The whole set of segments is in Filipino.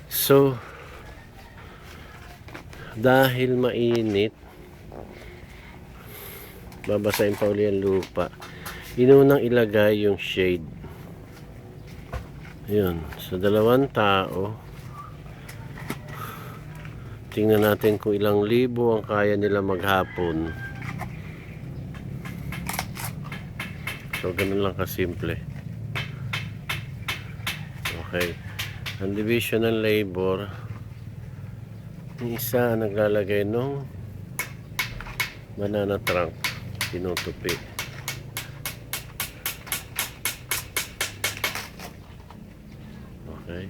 So, dahil mainit, babasahin pa uli ang lupa. Inunang ilagay yung shade. Yun, sa 2 tao. Tingnan natin kung ilang libo ang kaya nila maghapon. So, ganun lang kasimple. Okay. Ang division ng labor, yung isa naglalagay nung banana trunk, tinutupi. Okay.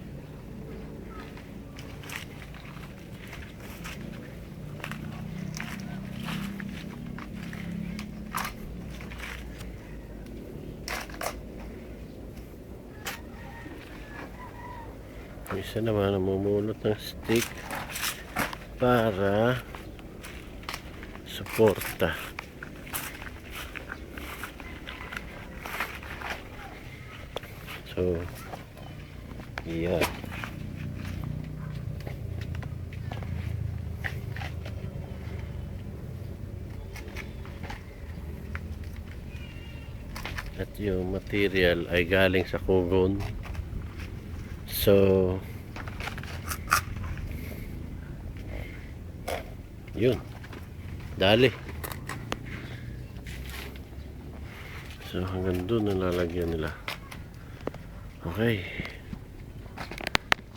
Yung isa naman namumulot ng stick para suporta. So, yeah. At yung material ay galing sa kugon. So, yun. Dali. So, hanggang doon nalalagyan nila. Okay.